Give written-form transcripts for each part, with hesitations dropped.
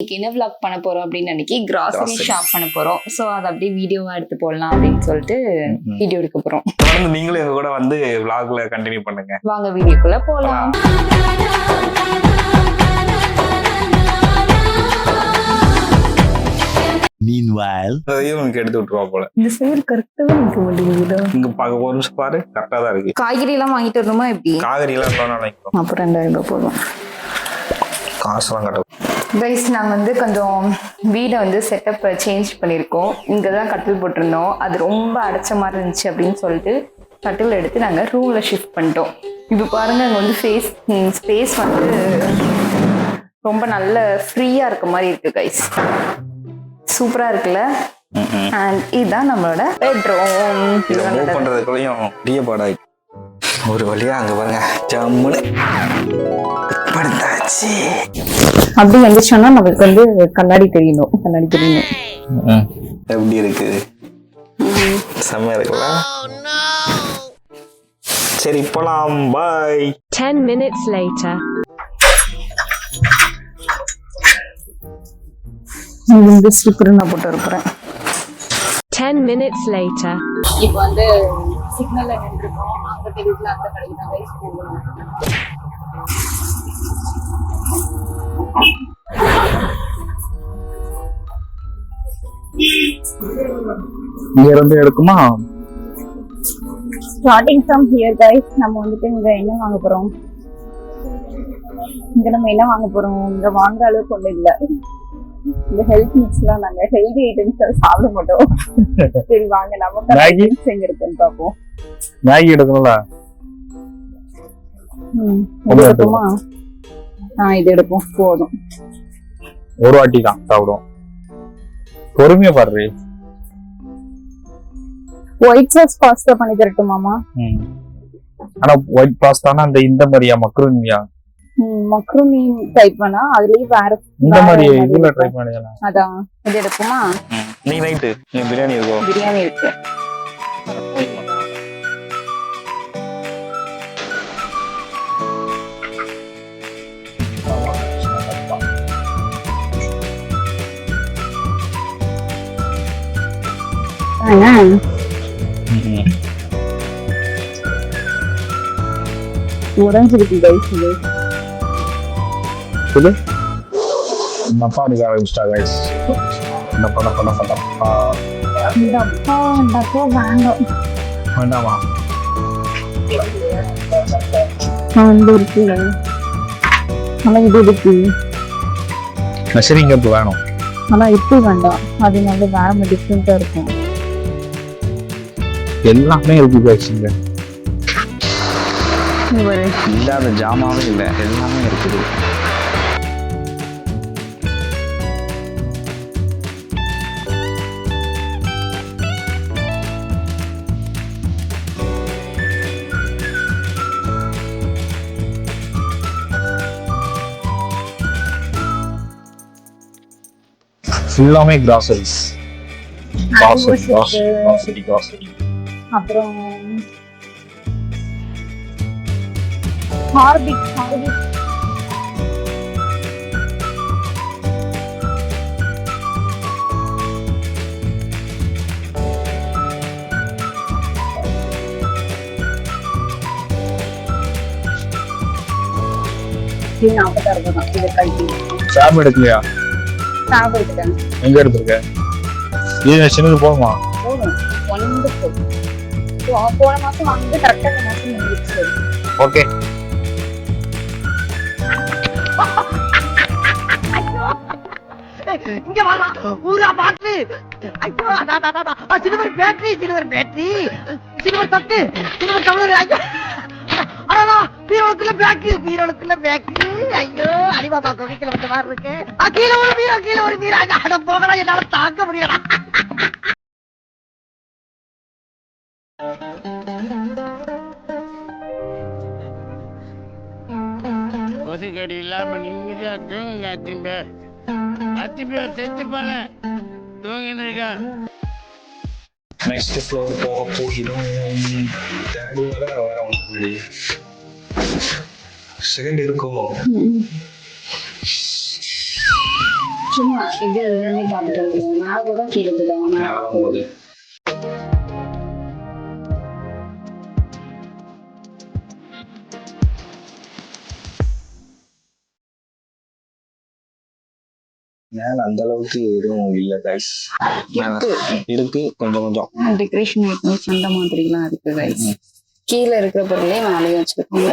என்ன vlog பண்ண போறோம் அப்படின்னு அன்னைக்கு கிராசரி ஷாப் பண்ண போறோம். ஸோ அதை அப்படியே வீடியோவா எடுத்து போடலாம் அப்படின்னு சொல்லிட்டு வீடியோ எடுக்க போறோம். தொடர்ந்து நீங்களும் எங்க கூட வந்து vlogல கண்டினியூ பண்ணுங்க. வாங்க வீடியோக்குள்ள போலாம். Meanwhile, உனக்கு எடுத்து விட்டுருவா போல. இந்த சைடு கரெக்டாக நிற்க மாட்டேங்குது. இங்க பாக்க ஒரு நிமிஷம் பாரு, கரெக்டா தான் இருக்கு. காய்கறி எல்லாம் வாங்கிட்டு வரணுமா எப்படி? காய்கறி எல்லாம் நினைக்கிறோம். அப்புறம் 2000 ரூபாய் போதும். காசுலாம் கட்ட கைஸ், நாங்கள் வந்து கொஞ்சம் வீடை வந்து செட்டப் சேஞ்ச் பண்ணியிருக்கோம். இங்கே தான் கட்டில் போட்டிருந்தோம். அது ரொம்ப அடைச்ச மாதிரி இருந்துச்சு அப்படின்னு சொல்லிட்டு கட்டில் எடுத்து நாங்கள் ரூமில் ஷிஃப்ட் பண்ணிட்டோம். இப்போ பாருங்கள், அங்கே வந்து ஸ்பேஸ் வந்து ரொம்ப நல்ல ஃப்ரீயாக இருக்க மாதிரி இருக்குது கைஸ். சூப்பராக இருக்குல்ல? அண்ட் இதுதான் நம்மளோட பெட்ரூம். பண்றதுக்குள்ளயும் பெரிய பாடாய். ஒரு வழியா அங்க பாருங்க, ஜம்முன்னு படுத்தாச்சு. அப்படி வந்துச்சோன்னா நம்மளுக்கு வந்து கண்ணாடி தெரியணும். எப்படி இருக்கு? செம்ம இருக்குல்ல? சரி போலாம், பாய். 10 minutes later. இந்த ஸ்லிப்பர் நான் போட்டு இருக்கிறேன். 10 minutes later. இப்போ வந்து சிக்னல்ல நின்றுருக்கோம். அங்க தெரியல, அந்த கடைக்கு தான் கைஸ் போகணும். இங்க இருந்து எடுக்குமா? Starting from here guys. நம்ம வந்துட்டு இங்க என்ன வாங்க போறோம்? இங்க வாங்குற அளவுக்கு ஒண்ணு இல்ல. இந்த ஹெல்த் மிக்ஸ்லாம் நாங்க ஹெல்தி ஐட்டம்ஸ் சாப்பிட மாட்டோம். சரி வாங்க, நமக்கு எங்க இருக்குன்னு பாப்போம். மேகி எடுக்கணும்ல? இது எடுப்போமா? இது எடுப்போம், போதும். ஒரு வாட்டி தான் சாப்பிடுவோம். பொறுமையா பாரு. ஒயிட் சாஸ் பாஸ்தா பண்ணி தரட்டுமாமா? ஆனா ஒயிட் பாஸ்தானா இந்த மாதிரியா? மக்ரூனியா? மக்ரூனி டைப் பண்ணா அதுலயே வேற இந்த மாதிரி இதுல ட்ரை பண்ணலாம். அதான் இது எடுப்போமா? நீ நைட் பிரியாணி இருக்கோ? பிரியாணி இருக்கு. உடஞ்சிருக்கு கைஸ். இது நப்பா நிக்க ஆரம்பிச்சிட்டா கைஸ். நப்பா வேண்டாமா? வந்து இருக்குல்ல, ஆனா இது இருக்கு. மெஷரிங் கப் வேணும். ஆனா இப்படி வேண்டாம், அது நல்ல வேற டிஃப்ரெண்டா இருக்கும். எல்லாமே இருக்கு கைஸ். இங்க ஒரு இல்லாத ஜாமாவே இல்லை, எல்லாமே இருக்குது. எல்லாமே கிராசரிஸ். கிராசரி. அப்புறம் ஹார்பிக் இது 46 ரூபாய் தான். இதை கழிச்சு சாப் எடுக்கலையா? சாப் எடுத்துட்டேன். எங்க எடுத்துருக்க? இது சின்னது போகுமா? போதும். ஒன்று போன மாசம் வாங்கிட்டு கரெக்டாக இந்த மாசம் முடிச்சு. ஓகே. இங்க வரலாம், ஊரா பாத்து. ஐயோ, சில்வர் பேட்டரி, சில்வர் தட்டு, சில்வர் டம்ளர். ஐயோ, பீரோளுக்குள்ள பேக்கு. ஐயோ, அடிவாபா தொகைக்கல வந்த மாதிரி இருக்கு. கீழே ஒரு பீரோ. அட போகலாம், என்னால தாங்க முடியல. கொசுக்கடி இல்லாம நீங்க தூங்குங்க. அத்திம்பே செத்து போல தூங்கின்னு இருக்கான். நெக்ஸ்ட் ஃப்ளோர் போக போகிறோம். தேடி வர செகண்ட் இருக்கோ? சும்மா இது எல்லாமே பார்த்துட்டு வந்துருவோம். மேலே கூட கீழே போடுவாங்க. போகுது மேல அந்த அளவுக்கு எதுவும் இல்ல கைஸ். இருக்கு கொஞ்சம் கொஞ்சம் டெக்கரேஷன் ஐட்டம்ஸ் அந்த மாதிரிலாம் இருக்கு கைஸ். கீழே இருக்கிற பொருளே மேலேயும் வச்சிருக்காங்க.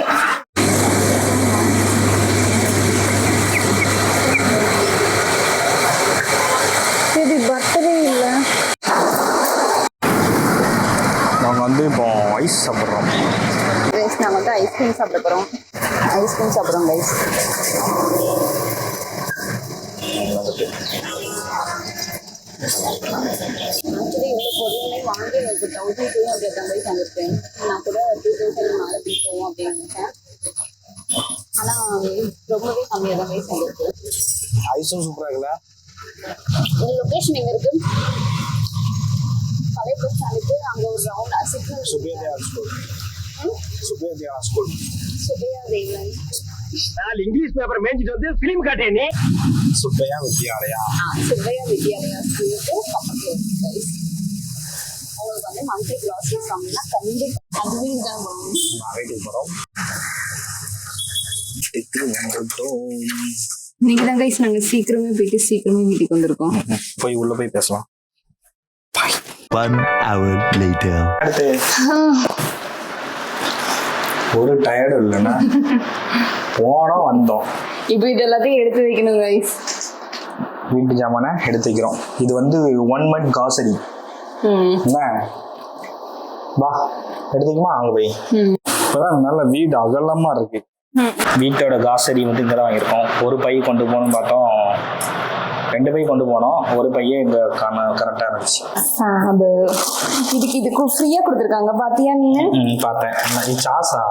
இது பர்த்டே இல்லை. நாங்க வந்து இப்போ ஐஸ் சாப்பிட்றோம். கைஸ் நாங்கள் வந்து ஐஸ்கிரீம் சாப்பிட போகிறோம். ஐஸ்கிரீம் சாப்பிட்றோம் கைஸ். ஆக்சுவலி இவ்வளோ பொருளுமே வாங்கி எனக்கு 1200 கைஸ் வந்துருக்கேன். நான் கூட 2000 மேலே பில் போவோம் அப்படின்னு நினைச்சேன். ஆனால் ரொம்பவே கம்மியாக தான் கைஸ் வந்துருக்கு. ஐஸும் சூப்பரா இருக்குல்ல. இது லொக்கேஷன் எங்கே இருக்கு? பழைய பஸ் ஸ்டாண்டுக்கு அங்கே ஒரு ரவுண்ட் சிக்னல். சுபேதியா ஸ்கூல். சுபேதியா ஸ்கூல். சுபையா தேவன். நான் இங்கிலீஷ் பேப்பர் மேய்ஞ்சிட்டு வந்து பிலிம் காட்டேன் நீ. சுப்பையா வித்யாலயா. சுபையா வித்யாலயா ஸ்கூலுக்கு பக்கத்தில் இருக்கு கைஸ். உங்களுக்கு வந்து மந்த்லி கிளாஸஸ் அப்படின்னா கண்டிப்பாக அதுவே தான் வரும். வீட்டுக்கு போறோம். இன்னைக்கு தான் கைஸ் நாங்கள் சீக்கிரமே போயிட்டு சீக்கிரமே வீட்டுக்கு வந்திருக்கோம். போய் உள்ள போய் பேசலாம். 1 hour later. அடுத்து ஒரு டயர்டு இல்லைன்னா போனோம் வந்தோம். இப்போ இது எல்லாத்தையும் எடுத்து வைக்கணும் கைஸ். வீட்டு ஜாமான எடுத்து வைக்கிறோம். இது வந்து 1 month காசடி. என்ன வா எடுத்துக்குமா அங்கே போய். இப்போதான் நல்ல வீடு அகலமா இருக்கு. வீட்டோட காசடி வந்து இங்கே தான் வாங்கியிருக்கோம். ஒரு பை கொண்டு போகணும்னு பார்த்தோம், 2 பை கொண்டு போனோம். ஒரு பையே இங்கே கரெக்டாக இருந்துச்சு. அது இதுக்கு ஃப்ரீயாக கொடுத்துருக்காங்க பார்த்தியா நீங்க? பார்த்தேன். இது சாஸா?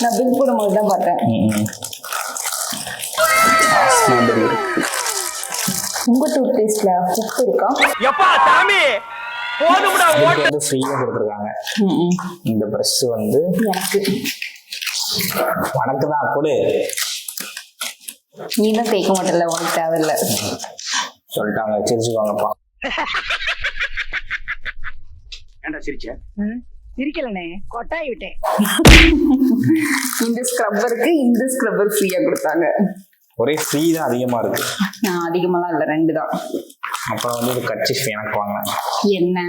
நான் பில் போடும்போது தான் பார்த்தேன். உங்க டூத் பேஸ்ட்ல உப்பு இருக்கா? எப்பா சாமி போதும்டா இதுக்கு வந்து ஃப்ரீயாக கொடுத்துருக்காங்க. இந்த ப்ரெஷ் வந்து எனக்கு உனக்கு தான் கொடு. நீ தான் தேய்க்க மாட்டல, உனக்கு தேவையில்லை சொல்லிட்டாங்க. சிரிச்சுக்கோங்கப்பா. ஏன்டா சிரிச்ச? சிரிக்கலனே, கொட்டாய் விட்டேன். இந்த ஸ்க்ரப்பருக்கு இந்த ஸ்க்ரப்பர் ஃப்ரீயா கொடுத்தாங்க. ஒரே ஃப்ரீ தான் அதிகமா இருக்கு. அதிகமாலாம் இல்லை, 2 தான். அப்புறம் வந்து இது கர்ச்சீஃப் எனக்கு வாங்க. என்ன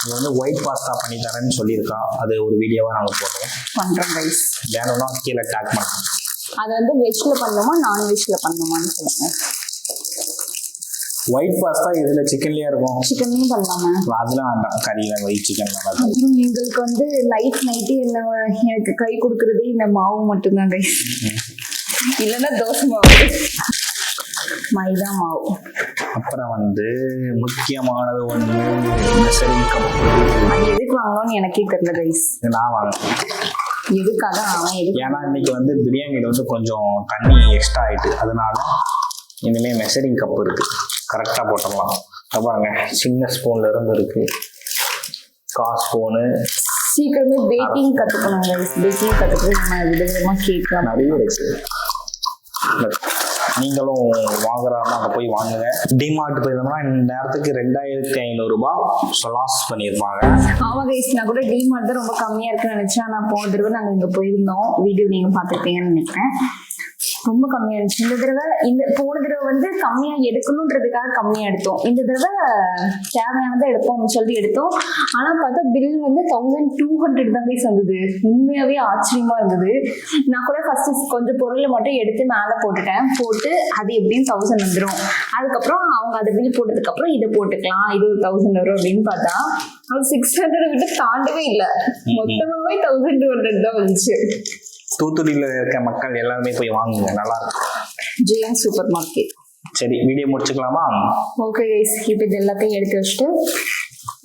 இது வந்து ஒயிட் பாஸ்தா பண்ணி தரேன்னு சொல்லியிருக்கான். அது ஒரு வீடியோவா நாங்கள் போடுறோம். பண்றோம் கைஸ். வேணும்னா கீழே டேக் பண்ணுறோம். அது வந்து வெஜ்ல பண்ணுமா நான்வெஜ்ல பண்ணுமான்னு சொல்லுங்க. ஒயிட் பாஸ்தா இதுல சிக்கன்லயே இருக்கும். சிக்கன்லயும் பண்ணலாமா? அதெல்லாம் வேண்டாம், கறியில ஒயிட் சிக்கன். அப்புறம் எங்களுக்கு வந்து நைட்டு என்ன எனக்கு கை கொடுக்கறதே இந்த மாவு மட்டும்தான் கைஸ். இல்லைன்னா தோசை மாவு, மைதா மாவு. அப்புறம் வந்து முக்கியமானது ஒன்று மெஷரிங் கப். அது எதுக்கு வாங்கணும்னு எனக்கே தெரியல கைஸ். நான் வாங்கினேன். எதுக்காக அவன் எதுக்கு? ஏன்னா இன்னைக்கு வந்து பிரியாணியில் வந்து கொஞ்சம் தண்ணி எக்ஸ்ட்ரா ஆயிட்டு, அதனால இனிமேல் மெஷரிங் கப் இருக்கு, கரெக்டாக போட்டுடலாம். பாருங்க, சின்ன ஸ்பூன்ல இருந்து இருக்கு, காஸ் ஸ்பூனு. சீக்கிரமே பேக்கிங் கற்றுக்கணும் கைஸ். பேக்கிங் கற்றுக்கிட்டு நம்ம விதவிதமாக கேட்கலாம். நிறைய இருக்கு. நீங்களும் வாங்குறாருன்னா அங்கே போய் வாங்குங்க. டிமார்ட் போயிருந்தோம்னா இந்த நேரத்துக்கு 2500 ரூபாய் லாஸ் பண்ணியிருப்பாங்க. ஆமா கைஸ், நான் கூட டிமார்ட் தான் ரொம்ப கம்மியா இருக்குன்னு நினைச்சேன். ஆனா போன தடவை நாங்க இங்க போயிருந்தோம், வீடியோ நீங்க பாத்துருப்பீங்கன்னு நினைக்கிறேன். ரொம்ப கம்மியா இருந்துச்சு. போன தடவை வந்து கம்மியா எடுக்கணும்ன்றதுக்காக கம்மியா எடுத்தோம். இந்த தடவை தேவையானதை எடுப்போம்னு சொல்லி எடுத்தோம். ஆனா பார்த்தா பில் வந்து 1200 தான் கைஸ் வந்தது. உண்மையாவே ஆச்சரியமா இருந்தது. நான் கூட ஃபர்ஸ்ட் கொஞ்சம் பொருளை மட்டும் எடுத்து மேலே போட்டு அது எப்படின்னு 1000 வந்துடும். அதுக்கப்புறம் அவங்க அதை பில் போட்டதுக்கு அப்புறம் இதை போட்டுக்கலாம், இது ஒரு 1000 வரும் அப்படின்னு பார்த்தா அது 600 விட்டு தாண்டவே இல்லை. மொத்தமாவே 1200 தான் வந்துச்சு. தூத்துக்குடியில் இருக்க மக்கள் எல்லாருமே போய் வாங்குங்க, நல்லா இருக்கும். Jayan super market. சரி, வீடியோ முடிச்சுக்கலாமா? ஓகே கைஸ், இப்போ இது எல்லாத்தையும் எடுத்து வச்சுட்டு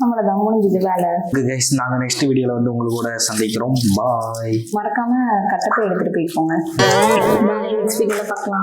நம்மளதான் முடிஞ்சது வேலை. கைஸ், நாங்கள் நெக்ஸ்ட் வீடியோவில் வந்து உங்களுக்கு கூட சந்திக்கிறோம். பாய். மறக்காம கட்டத்தை எடுத்துட்டு போய்க்கோங்க. நெக்ஸ்ட் வீடியோல பார்க்கலாம்.